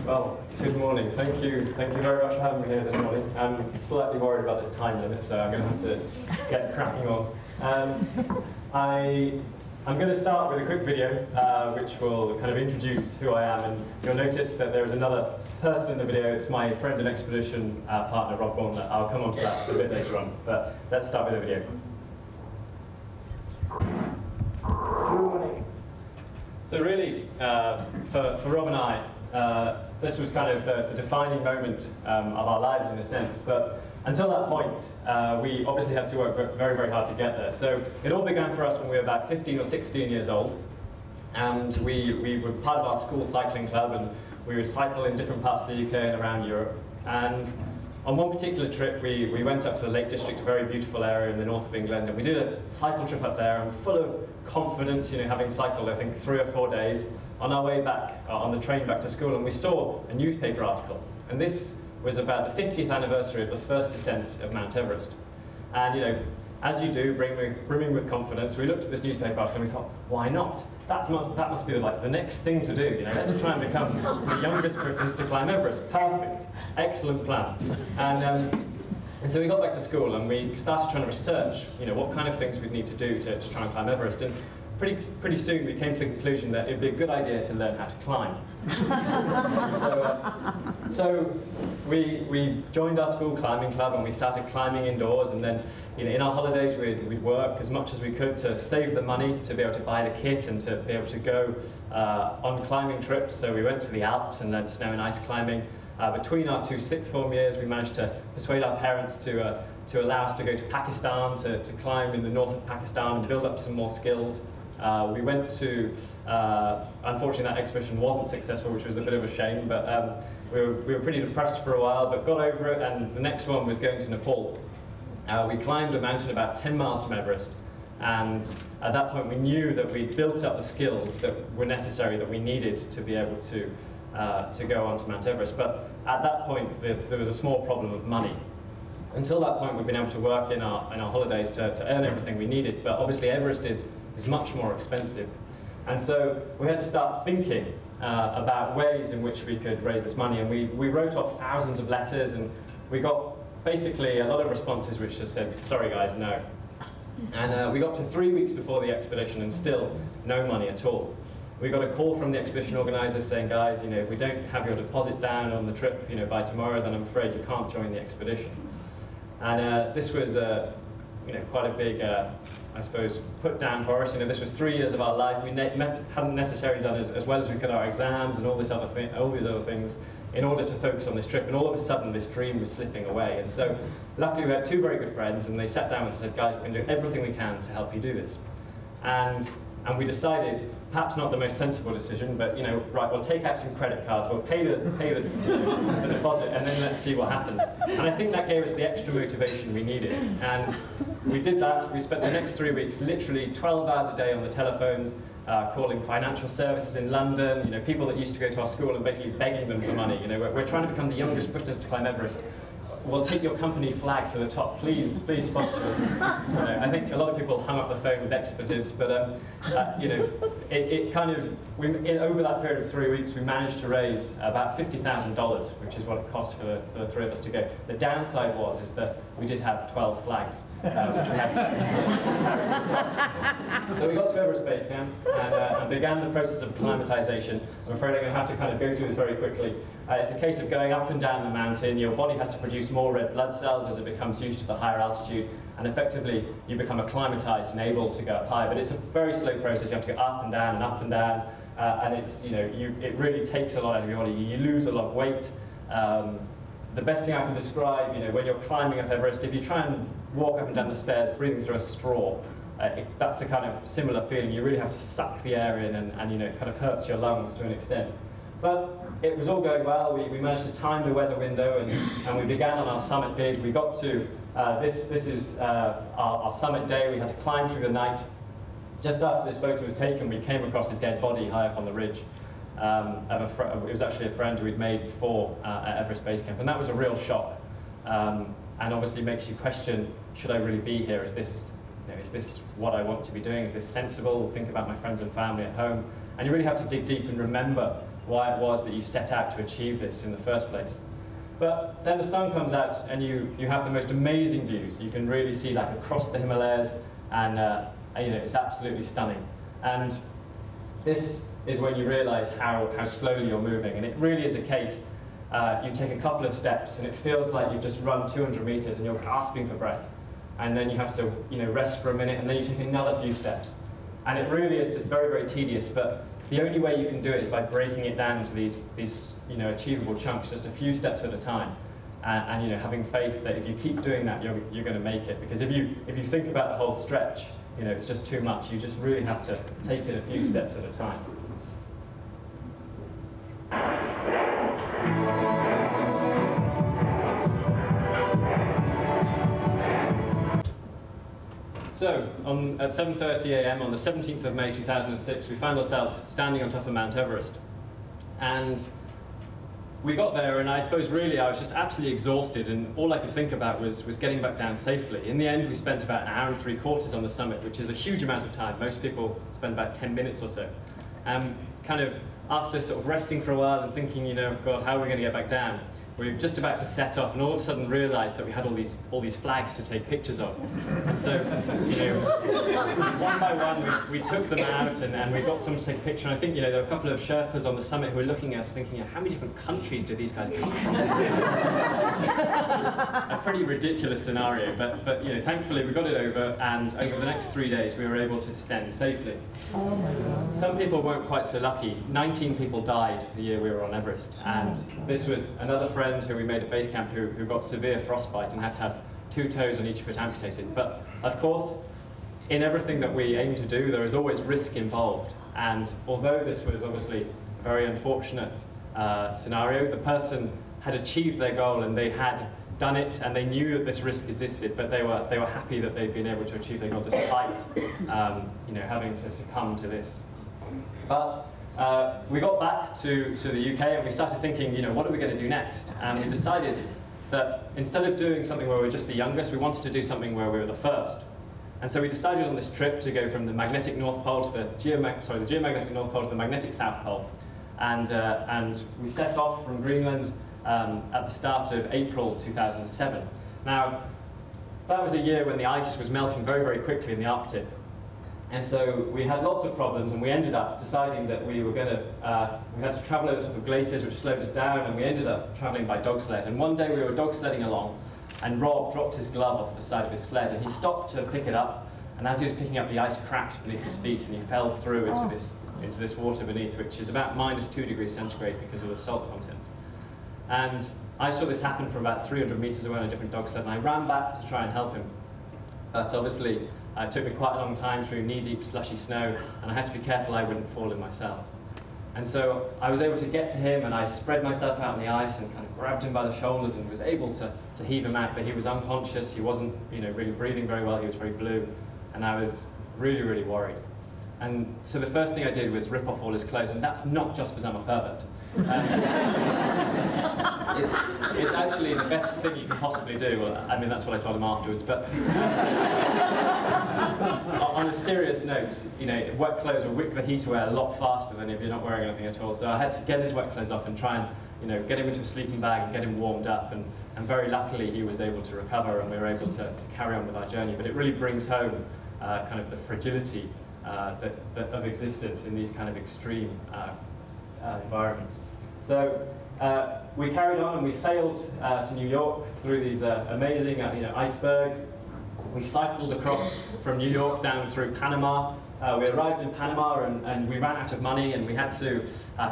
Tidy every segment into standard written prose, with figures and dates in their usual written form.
Well, good morning. Thank you very much for having me here this morning. I'm slightly worried about this time limit, so I'm going to have to get cracking on. I'm going to start with a quick video, which will kind of introduce who I am, and you'll notice that there is another person in the video. It's my friend and expedition partner, Rob Bourne. I'll come on to that a bit later on, but let's start with the video. Good morning. So really, for Rob and I, this was kind of the defining moment of our lives in a sense, but until that point, we obviously had to work very, very hard to get there. So it all began for us when we were about 15 or 16 years old, and we were part of our school cycling club, and we would cycle in different parts of the UK and around Europe. And on one particular trip, we went up to the Lake District, a very beautiful area in the north of England, and we did a cycle trip up there, and full of confidence, having cycled, I think, 3 or 4 days, on our way back, on the train back to school, and we saw a newspaper article. And this was about the 50th anniversary of the first descent of Mount Everest. And, as you do, brimming with confidence, we looked at this newspaper article and we thought, why not? That must be like the next thing to do. Let's try and become the youngest Britons to climb Everest. Perfect. Excellent plan. And so we got back to school and we started trying to research, what kind of things we'd need to do to try and climb Everest. And pretty soon we came to the conclusion that it'd be a good idea to learn how to climb. So we joined our school climbing club and we started climbing indoors, and then in our holidays we'd work as much as we could to save the money to be able to buy the kit and to be able to go on climbing trips. So we went to the Alps and learned snow and ice climbing. Between our 2 sixth form years, we managed to persuade our parents to allow us to go to Pakistan, to climb in the north of Pakistan and build up some more skills. We went to, unfortunately that expedition wasn't successful, which was a bit of a shame, but we were pretty depressed for a while, but got over it, and the next one was going to Nepal. We climbed a mountain about 10 miles from Everest, and at that point we knew that we'd built up the skills that were necessary, that we needed to be able to go onto Mount Everest. But at that point there was a small problem of money. Until that point we'd been able to work in our holidays to earn everything we needed, but obviously Everest is much more expensive. And so we had to start thinking about ways in which we could raise this money, and we wrote off thousands of letters, and we got basically a lot of responses which just said, sorry guys, no. And we got to 3 weeks before the expedition and still no money at all. We got a call from the expedition organizer saying, guys, if we don't have your deposit down on the trip by tomorrow, then I'm afraid you can't join the expedition. And this was quite a big I suppose, put down for us. This was 3 years of our life. We hadn't necessarily done as well as we could our exams and all these other things in order to focus on this trip. And all of a sudden, this dream was slipping away. And so, luckily, we had 2 very good friends, and they sat down and said, guys, we can do everything we can to help you do this. And we decided, perhaps not the most sensible decision, but right, we'll take out some credit cards, we'll pay the deposit, and then let's see what happens. And I think that gave us the extra motivation we needed. And we did that. We spent the next 3 weeks literally 12 hours a day on the telephones, calling financial services in London, people that used to go to our school and basically begging them for money. We're trying to become the youngest Britons to climb Everest. We'll take your company flag to the top, please sponsor us. I think a lot of people hung up the phone with expletives, but it kind of, over that period of 3 weeks, we managed to raise about $50,000, which is what it cost for the 3 of us to go. The downside is that we did have 12 flags, which we had to So we got to Everest Base Camp and began the process of acclimatization. I'm afraid I'm going to have to kind of go through this very quickly. It's a case of going up and down the mountain. Your body has to produce more red blood cells as it becomes used to the higher altitude, and effectively you become acclimatized and able to go up high. But it's a very slow process. You have to go up and down and up and down, and it's it really takes a lot out of your body. You lose a lot of weight. The best thing I can describe, when you're climbing up Everest, if you try and walk up and down the stairs breathing through a straw, that's a kind of similar feeling. You really have to suck the air in, and it kind of hurts your lungs to an extent. But it was all going well. We managed to time the weather window, and we began on our summit bid. We got to, this is our summit day. We had to climb through the night. Just after this photo was taken, we came across a dead body high up on the ridge. It was actually a friend who we'd made before at Everest Base Camp, and that was a real shock. And obviously makes you question, should I really be here? Is this what I want to be doing? Is this sensible? Think about my friends and family at home. And you really have to dig deep and remember why it was that you set out to achieve this in the first place. But then the sun comes out and you have the most amazing views. You can really see like across the Himalayas, and it's absolutely stunning. And this is when you realize how slowly you're moving. And it really is a case, you take a couple of steps and it feels like you've just run 200 meters and you're gasping for breath. And then you have to rest for a minute, and then you take another few steps. And it really is just very, very tedious, but the only way you can do it is by breaking it down into these achievable chunks, just a few steps at a time. And having faith that if you keep doing that, you're going to make it. Because if you think about the whole stretch, it's just too much. You just really have to take it a few steps at a time. So, at 7:30 a.m. on the 17th of May 2006, we found ourselves standing on top of Mount Everest. And we got there, and I suppose really I was just absolutely exhausted, and all I could think about was getting back down safely. In the end, we spent about an hour and 3/4 on the summit, which is a huge amount of time. Most people spend about 10 minutes or so. Kind of after sort of resting for a while and thinking, God, how are we going to get back down? We were just about to set off, and all of a sudden realised that we had all these flags to take pictures of. And so, one by one, we took them out, and we got some to take a picture. And I think, there were a couple of Sherpas on the summit who were looking at us, thinking, how many different countries do these guys come from? It was a pretty ridiculous scenario, but thankfully we got it over, and over the next 3 days we were able to descend safely. Oh my God. Some people weren't quite so lucky. 19 people died the year we were on Everest, and this was another friend who we made at base camp who got severe frostbite and had to have 2 toes on each foot amputated. But of course, in everything that we aim to do, there is always risk involved. And although this was obviously a very unfortunate scenario, the person had achieved their goal and they had done it, and they knew that this risk existed, but they were happy that they'd been able to achieve their goal despite having to succumb to this. But we got back to the UK and we started thinking, what are we going to do next? And we decided that instead of doing something where we were just the youngest, we wanted to do something where we were the first. And so we decided on this trip to go from the magnetic North Pole to the geomagnetic North Pole to the magnetic South Pole. And we set off from Greenland at the start of April 2007. Now, that was a year when the ice was melting very, very quickly in the Arctic. And so we had lots of problems, and we ended up deciding that we had to travel over the top of glaciers, which slowed us down, and we ended up traveling by dog sled. And one day we were dog sledding along, and Rob dropped his glove off the side of his sled, and he stopped to pick it up, and as he was picking up, the ice cracked beneath his feet, and he fell through into this water beneath, which is about -2 degrees centigrade because of the salt content. And I saw this happen from about 300 meters away on a different dog sled, and I ran back to try and help him. But obviously, it took me quite a long time through knee-deep slushy snow, and I had to be careful I wouldn't fall in myself. And so I was able to get to him, and I spread myself out on the ice and kind of grabbed him by the shoulders and was able to heave him out, but he was unconscious, he wasn't really breathing very well, he was very blue, and I was really, really worried. And so the first thing I did was rip off all his clothes, and that's not just because I'm a pervert. It's actually the best thing you can possibly do. Well, I mean, that's what I told him afterwards. But on a serious note, wet clothes will wick the heat away a lot faster than if you're not wearing anything at all. So I had to get his wet clothes off and try and get him into a sleeping bag and get him warmed up. And very luckily, he was able to recover, and we were able to carry on with our journey. But it really brings home kind of the fragility of existence in these kind of extreme environments. So we carried on and we sailed to New York through these amazing icebergs. We cycled across from New York down through Panama. We arrived in Panama and we ran out of money, and we had to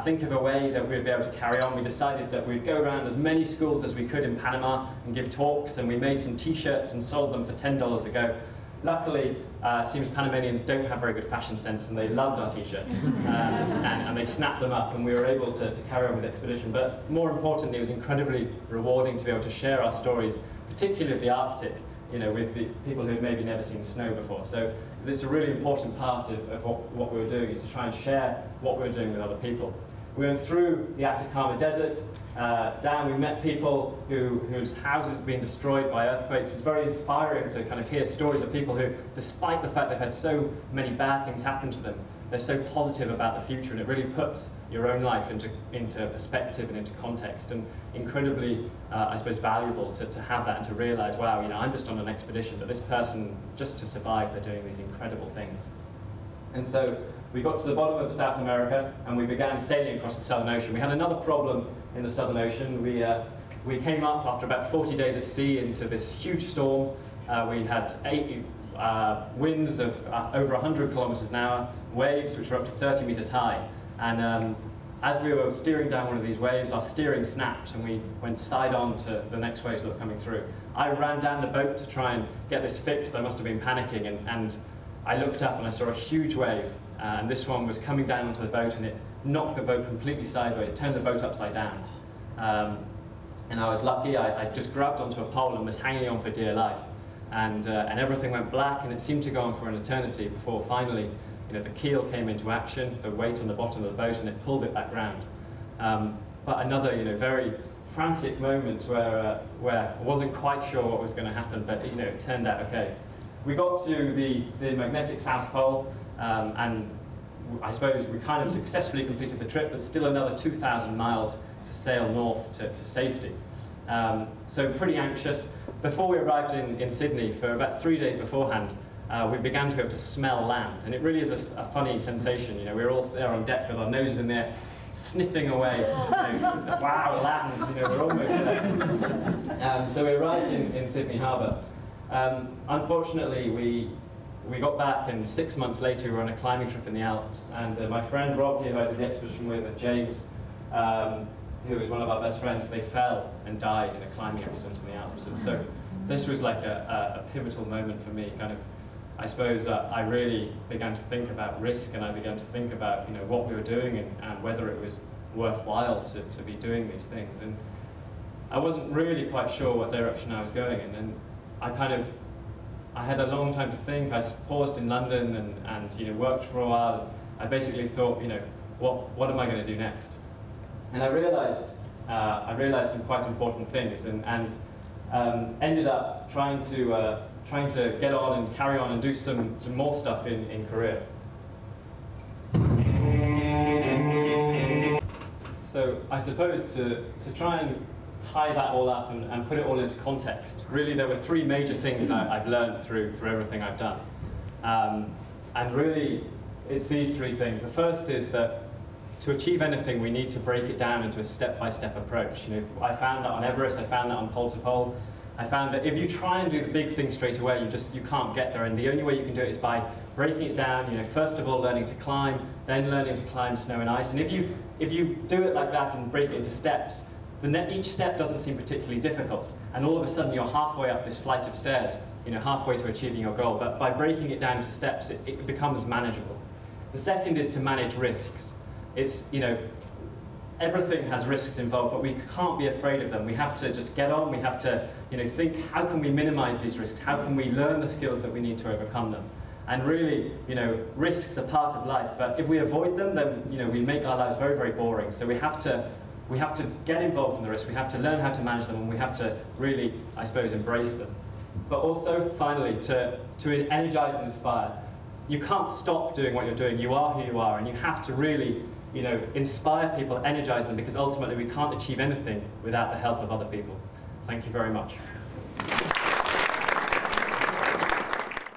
think of a way that we'd be able to carry on. We decided that we'd go around as many schools as we could in Panama and give talks, and we made some t-shirts and sold them for $10 a go. Luckily, it seems Panamanians don't have very good fashion sense, and they loved our t-shirts, and they snapped them up, and we were able to carry on with the expedition. But more importantly, it was incredibly rewarding to be able to share our stories, particularly of the Arctic, with the people who had maybe never seen snow before. So this is a really important part of what we were doing, is to try and share what we were doing with other people. We went through the Atacama Desert, down, we met people whose houses had been destroyed by earthquakes. It's very inspiring to kind of hear stories of people who, despite the fact they've had so many bad things happen to them, they're so positive about the future, and it really puts your own life into perspective and into context, and incredibly, I suppose, valuable to have that and to realize, wow, I'm just on an expedition, but this person, just to survive, they're doing these incredible things. And so we got to the bottom of South America, and we began sailing across the Southern Ocean. We had another problem in the Southern Ocean. We came up after about 40 days at sea into this huge storm. We had winds of over 100 kilometers an hour, waves which were up to 30 meters high. And as we were steering down one of these waves, our steering snapped and we went side on to the next waves that were coming through. I ran down the boat to try and get this fixed. I must have been panicking, and I looked up and I saw a huge wave, and this one was coming down onto the boat, and it knocked the boat completely sideways, turned the boat upside down. And I was lucky. I just grabbed onto a pole and was hanging on for dear life. And everything went black, and it seemed to go on for an eternity before finally, the keel came into action, the weight on the bottom of the boat, and it pulled it back round. But another, very frantic moment where I wasn't quite sure what was going to happen, but it turned out okay. We got to the magnetic South Pole, and I suppose we kind of successfully completed the trip, but still another 2,000 miles to sail north to safety. So pretty anxious. Before we arrived in Sydney, for about 3 days beforehand, we began to be able to smell land, and it really is a funny sensation. We were all there on deck with our noses in there, sniffing away. Wow, land! We're almost there. So we arrived in Sydney Harbour. Unfortunately, we got back, and 6 months later, we were on a climbing trip in the Alps. And my friend Rob, who I did the expedition with, and James, who was one of our best friends, they fell and died in a climbing accident in the Alps. And so this was like a pivotal moment for me. I suppose I really began to think about risk, and I began to think about what we were doing and whether it was worthwhile to be doing these things. And I wasn't really quite sure what direction I was going in, and I had a long time to think. I paused in London and worked for a while. I basically thought, what am I going to do next? And I realized some quite important things, and ended up trying to get on and carry on and do some more stuff in Korea. So I suppose to try and tie that all up and put it all into context, really there were three major things I've learned through everything I've done. And really it's these three things. The first is that to achieve anything, we need to break it down into a step-by-step approach. I found that on Everest, I found that on pole to pole. I found that if you try and do the big thing straight away, you can't get there, and the only way you can do it is by breaking it down. First of all, learning to climb, then learning to climb snow and ice. And if you do it like that and break it into steps, each step doesn't seem particularly difficult, and all of a sudden you're halfway up this flight of stairs, halfway to achieving your goal. But by breaking it down to steps, it becomes manageable. The second is to manage risks. It's, everything has risks involved, but we can't be afraid of them. We have to just get on. We have to, think, how can we minimize these risks? How can we learn the skills that we need to overcome them? And really, risks are part of life, but if we avoid them, then, we make our lives very, very boring. So we have to get involved in the risks. We have to learn how to manage them, and we have to really, I suppose, embrace them. But also, finally, to energize and inspire. You can't stop doing what you're doing. You are who you are, and you have to really inspire people, energize them, because ultimately we can't achieve anything without the help of other people. Thank you very much.